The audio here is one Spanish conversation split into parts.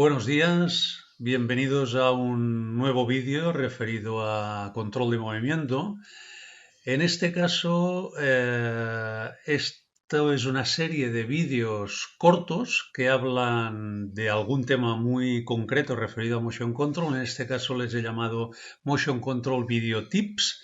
Buenos días, bienvenidos a un nuevo vídeo referido a control de movimiento. En este caso, esto es una serie de vídeos cortos que hablan de algún tema muy concreto referido a Motion Control. En este caso les he llamado Motion Control Video Tips.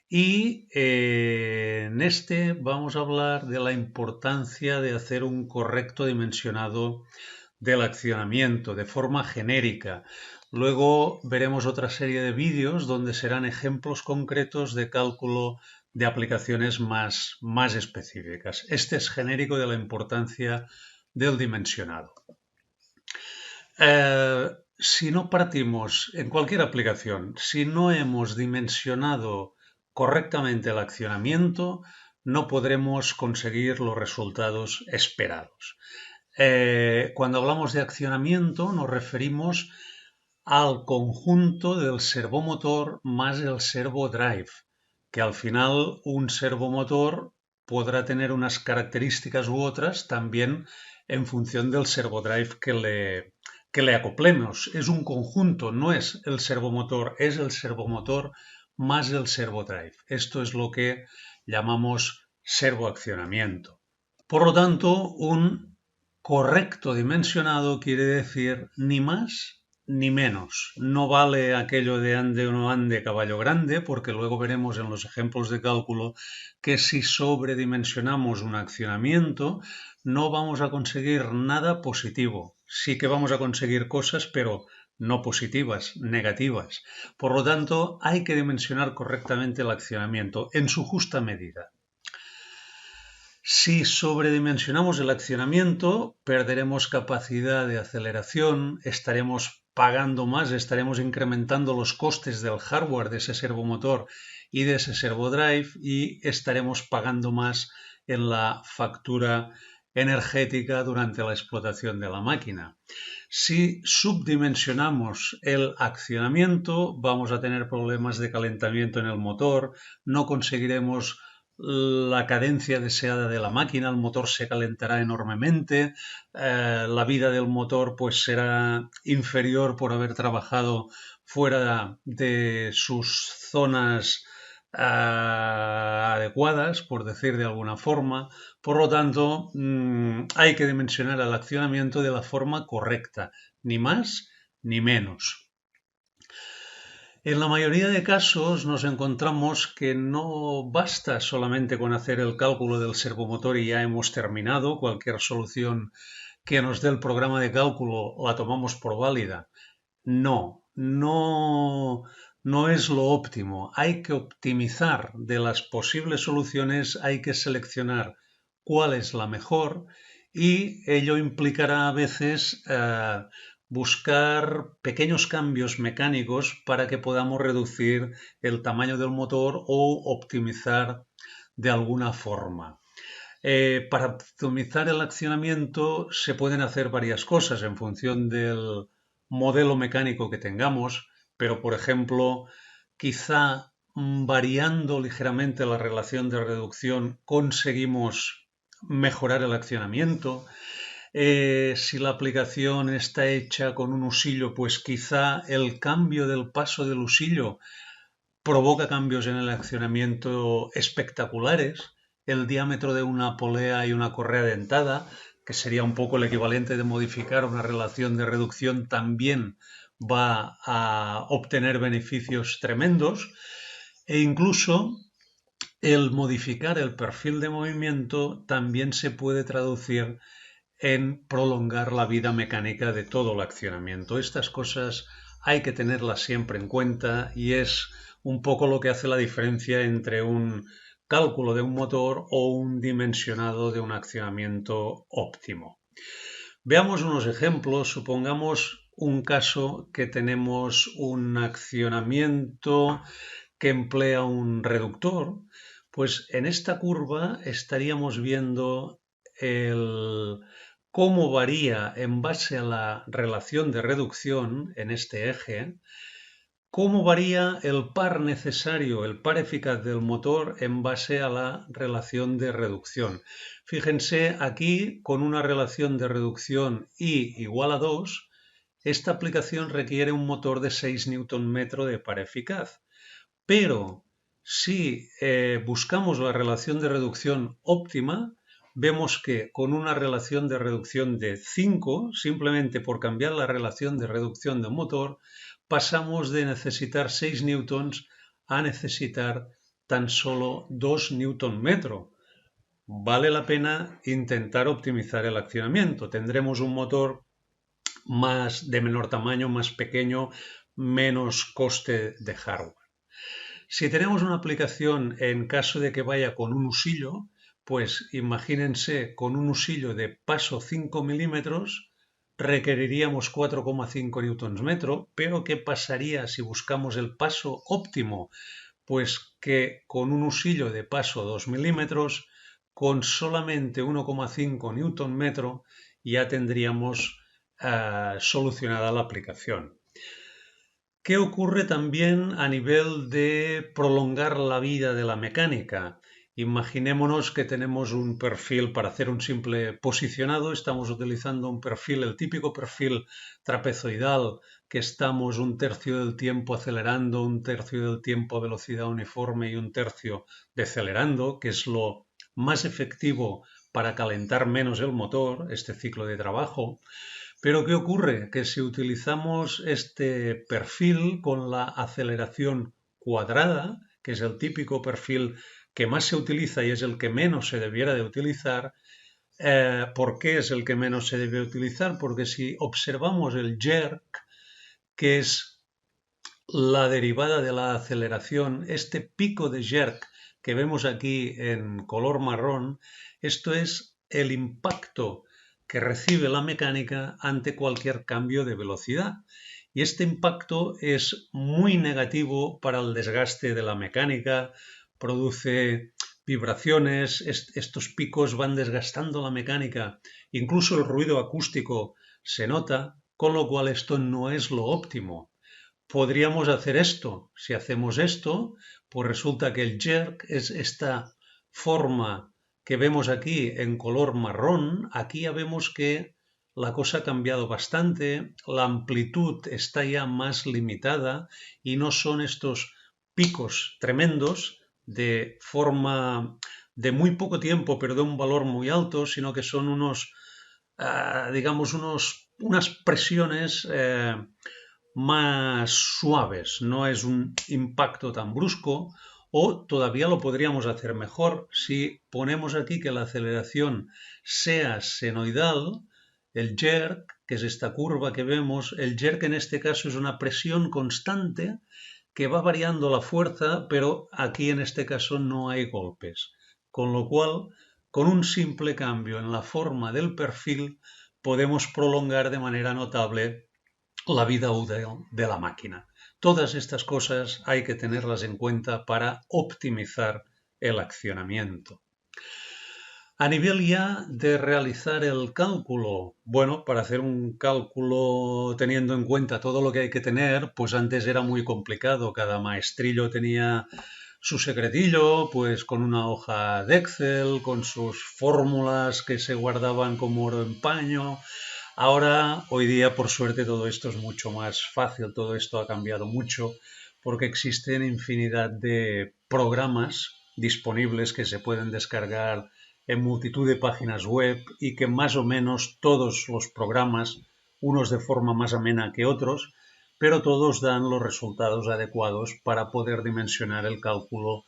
Y en este vamos a hablar de la importancia de hacer un correcto dimensionado del accionamiento de forma genérica. Luego veremos otra serie de vídeos donde serán ejemplos concretos de cálculo de aplicaciones más específicas. Este es genérico de la importancia del dimensionado. Si no partimos en cualquier aplicación, si no hemos dimensionado correctamente el accionamiento, no podremos conseguir los resultados esperados. Cuando hablamos de accionamiento nos referimos al conjunto del servomotor más el servodrive, que al final un servomotor podrá tener unas características u otras también en función del servodrive que le acoplemos. Es un conjunto, no es el servomotor, es el servomotor más el servodrive. Esto es lo que llamamos servoaccionamiento. Por lo tanto, un correcto dimensionado quiere decir ni más ni menos. No vale aquello de ande o no ande caballo grande, porque luego veremos en los ejemplos de cálculo que si sobredimensionamos un accionamiento no vamos a conseguir nada positivo. Sí que vamos a conseguir cosas, pero no positivas, negativas. Por lo tanto, hay que dimensionar correctamente el accionamiento en su justa medida. Si sobredimensionamos el accionamiento, perderemos capacidad de aceleración, estaremos pagando más, estaremos incrementando los costes del hardware de ese servomotor y de ese servodrive y estaremos pagando más en la factura energética durante la explotación de la máquina. Si subdimensionamos el accionamiento, vamos a tener problemas de calentamiento en el motor, no conseguiremos la cadencia deseada de la máquina, el motor se calentará enormemente, la vida del motor pues será inferior por haber trabajado fuera de sus zonas adecuadas, por decir de alguna forma. Por lo tanto, hay que dimensionar el accionamiento de la forma correcta, ni más ni menos. En la mayoría de casos nos encontramos que no basta solamente con hacer el cálculo del servomotor y ya hemos terminado. Cualquier solución que nos dé el programa de cálculo la tomamos por válida. No es lo óptimo. Hay que optimizar de las posibles soluciones, hay que seleccionar cuál es la mejor y ello implicará a veces buscar pequeños cambios mecánicos para que podamos reducir el tamaño del motor o optimizar de alguna forma. Para optimizar el accionamiento se pueden hacer varias cosas en función del modelo mecánico que tengamos, pero por ejemplo, quizá variando ligeramente la relación de reducción conseguimos mejorar el accionamiento. Si la aplicación está hecha con un usillo, pues quizá el cambio del paso del usillo provoca cambios en el accionamiento espectaculares. El diámetro de una polea y una correa dentada, que sería un poco el equivalente de modificar una relación de reducción, también va a obtener beneficios tremendos. E incluso el modificar el perfil de movimiento también se puede traducir en prolongar la vida mecánica de todo el accionamiento. Estas cosas hay que tenerlas siempre en cuenta y es un poco lo que hace la diferencia entre un cálculo de un motor o un dimensionado de un accionamiento óptimo. Veamos unos ejemplos. Supongamos un caso que tenemos un accionamiento que emplea un reductor. Pues en esta curva estaríamos viendo cómo varía en base a la relación de reducción en este eje, cómo varía el par necesario, el par eficaz del motor en base a la relación de reducción. Fíjense aquí con una relación de reducción I igual a 2, esta aplicación requiere un motor de 6 Nm de par eficaz. Pero si buscamos la relación de reducción óptima, vemos que con una relación de reducción de 5, simplemente por cambiar la relación de reducción de un motor, pasamos de necesitar 6 newtons a necesitar tan solo 2 Nm. Vale la pena intentar optimizar el accionamiento. Tendremos un motor de menor tamaño, más pequeño, menos coste de hardware. Si tenemos una aplicación en caso de que vaya con un husillo, pues imagínense con un husillo de paso 5 milímetros requeriríamos 4,5 Nm, pero ¿qué pasaría si buscamos el paso óptimo? Pues que con un husillo de paso 2 milímetros, con solamente 1,5 Nm ya tendríamos solucionada la aplicación. ¿Qué ocurre también a nivel de prolongar la vida de la mecánica? Imaginémonos que tenemos un perfil para hacer un simple posicionado, estamos utilizando un perfil, el típico perfil trapezoidal, que estamos un tercio del tiempo acelerando, un tercio del tiempo a velocidad uniforme y un tercio decelerando, que es lo más efectivo para calentar menos el motor, este ciclo de trabajo. Pero ¿qué ocurre? Que si utilizamos este perfil con la aceleración cuadrada, que es el típico perfil que más se utiliza y es el que menos se debiera de utilizar, ¿por qué es el que menos se debe utilizar? Porque si observamos el jerk, que es la derivada de la aceleración, este pico de jerk que vemos aquí en color marrón, esto es el impacto que recibe la mecánica ante cualquier cambio de velocidad. Y este impacto es muy negativo para el desgaste de la mecánica, produce vibraciones, estos picos van desgastando la mecánica, incluso el ruido acústico se nota, con lo cual esto no es lo óptimo. Podríamos hacer esto. Si hacemos esto, pues resulta que el jerk es esta forma que vemos aquí en color marrón. Aquí ya vemos que la cosa ha cambiado bastante, la amplitud está ya más limitada y no son estos picos tremendos de forma de muy poco tiempo pero de un valor muy alto, sino que son digamos, unas presiones más suaves, no es un impacto tan brusco, o todavía lo podríamos hacer mejor si ponemos aquí que la aceleración sea senoidal, el jerk, que es esta curva que vemos, el jerk en este caso es una presión constante que va variando la fuerza, pero aquí en este caso no hay golpes, con lo cual con un simple cambio en la forma del perfil podemos prolongar de manera notable la vida útil de la máquina. Todas estas cosas hay que tenerlas en cuenta para optimizar el accionamiento. A nivel ya de realizar el cálculo, bueno, para hacer un cálculo teniendo en cuenta todo lo que hay que tener, pues antes era muy complicado, cada maestrillo tenía su secretillo, pues con una hoja de Excel, con sus fórmulas que se guardaban como oro en paño. Ahora, hoy día, por suerte, todo esto es mucho más fácil, todo esto ha cambiado mucho, porque existen infinidad de programas disponibles que se pueden descargar en multitud de páginas web y que más o menos todos los programas, unos de forma más amena que otros, pero todos dan los resultados adecuados para poder dimensionar el cálculo,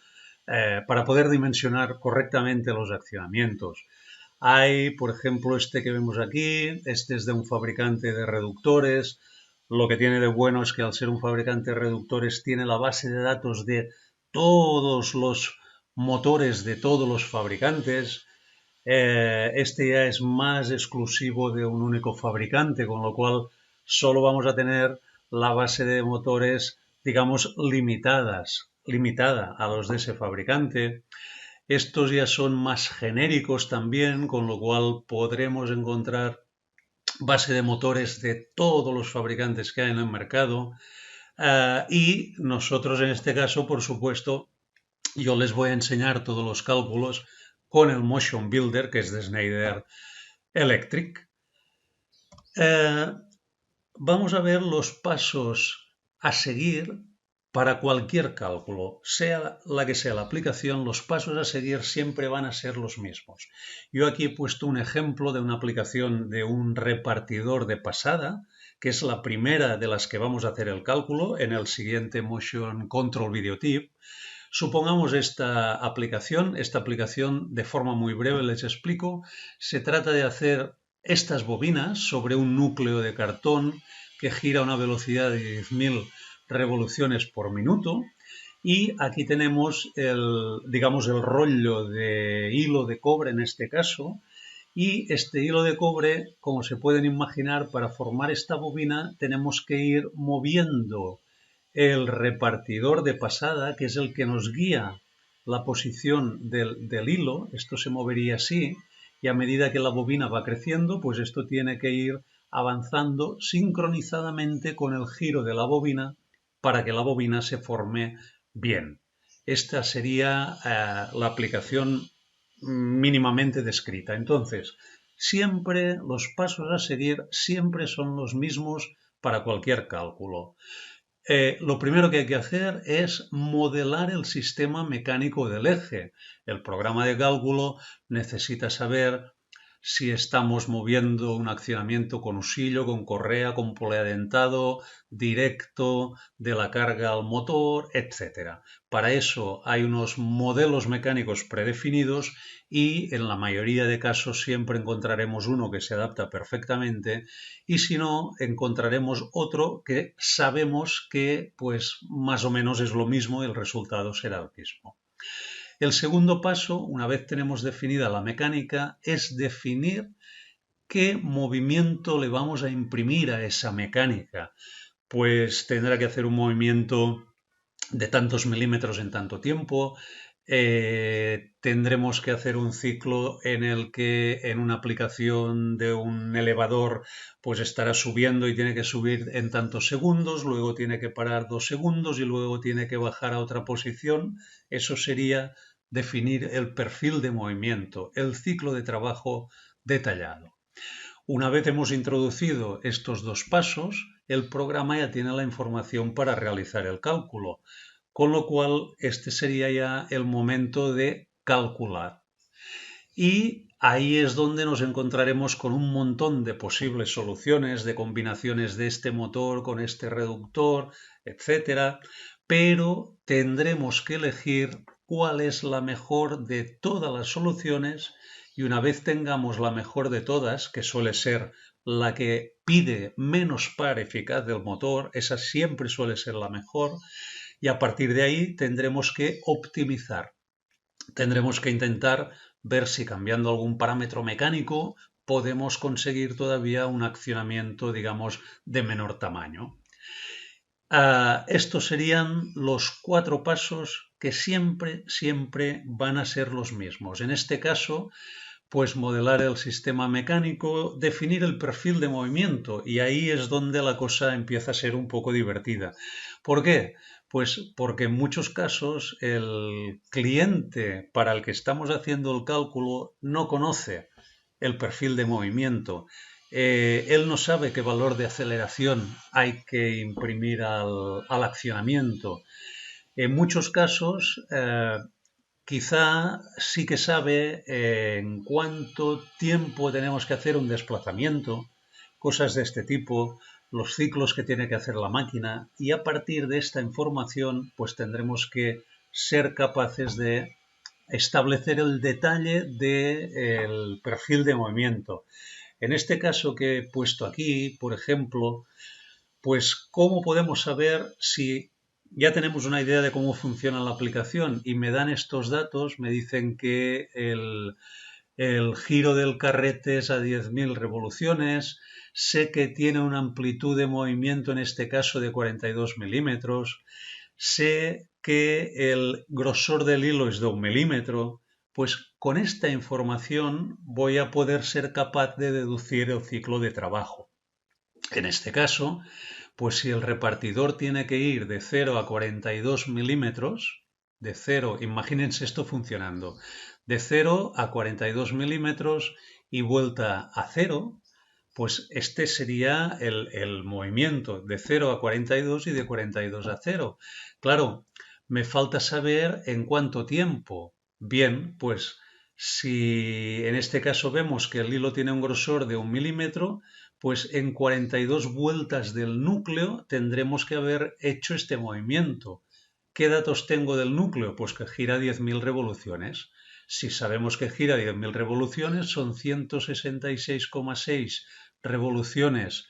para poder dimensionar correctamente los accionamientos. Hay, por ejemplo, este que vemos aquí, este es de un fabricante de reductores. Lo que tiene de bueno es que al ser un fabricante de reductores tiene la base de datos de todos los motores de todos los fabricantes. Este ya es más exclusivo de un único fabricante, con lo cual solo vamos a tener la base de motores, digamos, limitada a los de ese fabricante. Estos ya son más genéricos también, con lo cual podremos encontrar base de motores de todos los fabricantes que hay en el mercado. Y nosotros en este caso, por supuesto, yo les voy a enseñar todos los cálculos con el Motion Builder, que es de Schneider Electric. vamos a ver los pasos a seguir para cualquier cálculo, sea la que sea la aplicación, los pasos a seguir siempre van a ser los mismos. Yo aquí he puesto un ejemplo de una aplicación de un repartidor de pasada, que es la primera de las que vamos a hacer el cálculo en el siguiente Motion Control Video Tip. Supongamos esta aplicación de forma muy breve les explico. Se trata de hacer estas bobinas sobre un núcleo de cartón que gira a una velocidad de 10.000 revoluciones por minuto y aquí tenemos digamos, el rollo de hilo de cobre en este caso y este hilo de cobre, como se pueden imaginar, para formar esta bobina tenemos que ir moviendo el repartidor de pasada, que es el que nos guía la posición del hilo. Esto se movería así y a medida que la bobina va creciendo, pues esto tiene que ir avanzando sincronizadamente con el giro de la bobina para que la bobina se forme bien. Esta sería la aplicación mínimamente descrita. Entonces, siempre los pasos a seguir siempre son los mismos para cualquier cálculo. Lo primero que hay que hacer es modelar el sistema mecánico del eje. El programa de cálculo necesita saber si estamos moviendo un accionamiento con usillo, con correa, con poliadentado, directo, de la carga al motor, etc. Para eso hay unos modelos mecánicos predefinidos y en la mayoría de casos siempre encontraremos uno que se adapta perfectamente y si no, encontraremos otro que sabemos que pues más o menos es lo mismo y el resultado será el mismo. El segundo paso, una vez tenemos definida la mecánica, es definir qué movimiento le vamos a imprimir a esa mecánica. Pues tendrá que hacer un movimiento de tantos milímetros en tanto tiempo. Tendremos que hacer un ciclo en el que en una aplicación de un elevador pues estará subiendo y tiene que subir en tantos segundos, luego tiene que parar 2 segundos y luego tiene que bajar a otra posición. Eso sería definir el perfil de movimiento, el ciclo de trabajo detallado. Una vez hemos introducido estos dos pasos, el programa ya tiene la información para realizar el cálculo, con lo cual este sería ya el momento de calcular. Y ahí es donde nos encontraremos con un montón de posibles soluciones, de combinaciones de este motor con este reductor, etc. Pero tendremos que elegir cuál es la mejor de todas las soluciones y una vez tengamos la mejor de todas, que suele ser la que pide menos par eficaz del motor, esa siempre suele ser la mejor, y a partir de ahí tendremos que optimizar. Tendremos que intentar ver si cambiando algún parámetro mecánico podemos conseguir todavía un accionamiento, digamos, de menor tamaño. Estos serían los 4 pasos que siempre van a ser los mismos. En este caso, pues modelar el sistema mecánico, definir el perfil de movimiento y ahí es donde la cosa empieza a ser un poco divertida. ¿Por qué? Pues porque en muchos casos el cliente para el que estamos haciendo el cálculo no conoce el perfil de movimiento. Él no sabe qué valor de aceleración hay que imprimir al accionamiento. En muchos casos, quizá sí que sabe en cuánto tiempo tenemos que hacer un desplazamiento, cosas de este tipo, los ciclos que tiene que hacer la máquina y a partir de esta información pues tendremos que ser capaces de establecer el detalle del perfil de movimiento. En este caso que he puesto aquí, por ejemplo, pues ¿cómo podemos saber si ya tenemos una idea de cómo funciona la aplicación y me dan estos datos, me dicen que el giro del carrete es a 10.000 revoluciones, sé que tiene una amplitud de movimiento en este caso de 42 milímetros, sé que el grosor del hilo es de 1 milímetro, pues con esta información voy a poder ser capaz de deducir el ciclo de trabajo. En este caso, pues si el repartidor tiene que ir de 0 a 42 milímetros, de 0, imagínense esto funcionando, de 0 a 42 milímetros y vuelta a 0, pues este sería el movimiento de 0 a 42 y de 42 a 0. Claro, me falta saber en cuánto tiempo. Bien, pues si en este caso vemos que el hilo tiene un grosor de 1 milímetro, pues en 42 vueltas del núcleo tendremos que haber hecho este movimiento. ¿Qué datos tengo del núcleo? Pues que gira 10.000 revoluciones. Si sabemos que gira 10.000 revoluciones, son 166,6 revoluciones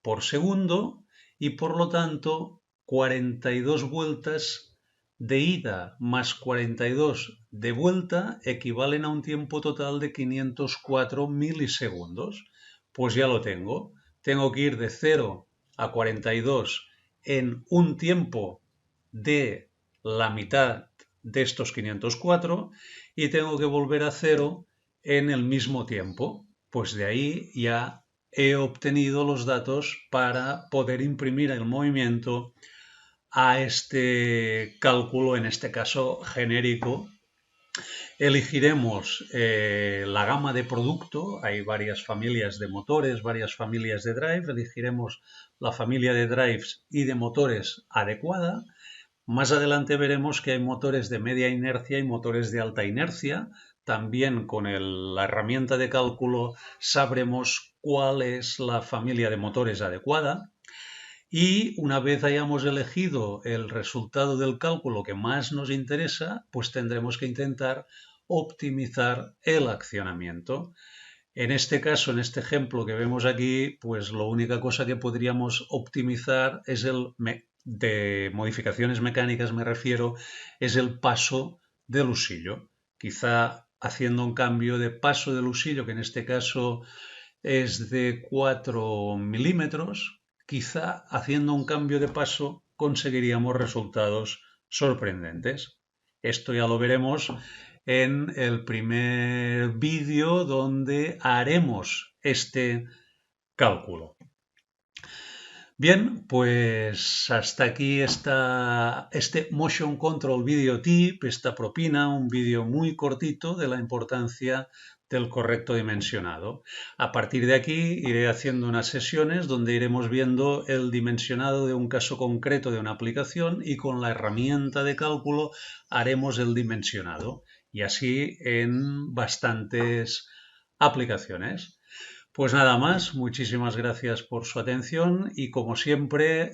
por segundo y por lo tanto 42 vueltas de ida más 42 de vuelta equivalen a un tiempo total de 504 milisegundos. Pues ya lo tengo. Tengo que ir de 0 a 42 en un tiempo de la mitad de estos 504 y tengo que volver a 0 en el mismo tiempo. Pues de ahí ya he obtenido los datos para poder imprimir el movimiento a este cálculo, en este caso genérico. Elegiremos la gama de producto, hay varias familias de motores, varias familias de drive, elegiremos la familia de drives y de motores adecuada. Más adelante veremos que hay motores de media inercia y motores de alta inercia. También con la herramienta de cálculo sabremos cuál es la familia de motores adecuada. Y una vez hayamos elegido el resultado del cálculo que más nos interesa, pues tendremos que intentar optimizar el accionamiento. En este caso, en este ejemplo que vemos aquí, pues la única cosa que podríamos optimizar es de modificaciones mecánicas me refiero, es el paso del husillo. Quizá haciendo un cambio de paso del husillo, que en este caso es de 4 milímetros, quizá haciendo un cambio de paso conseguiríamos resultados sorprendentes. Esto ya lo veremos en el primer vídeo donde haremos este cálculo. Bien, pues hasta aquí está este Motion Control Video Tip, esta propina, un vídeo muy cortito de la importancia del correcto dimensionado. A partir de aquí iré haciendo unas sesiones donde iremos viendo el dimensionado de un caso concreto de una aplicación y con la herramienta de cálculo haremos el dimensionado y así en bastantes aplicaciones. Pues nada más, muchísimas gracias por su atención y como siempre,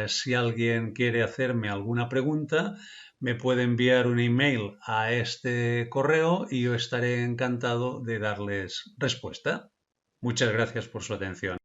si alguien quiere hacerme alguna pregunta, me puede enviar un email a este correo y yo estaré encantado de darles respuesta. Muchas gracias por su atención.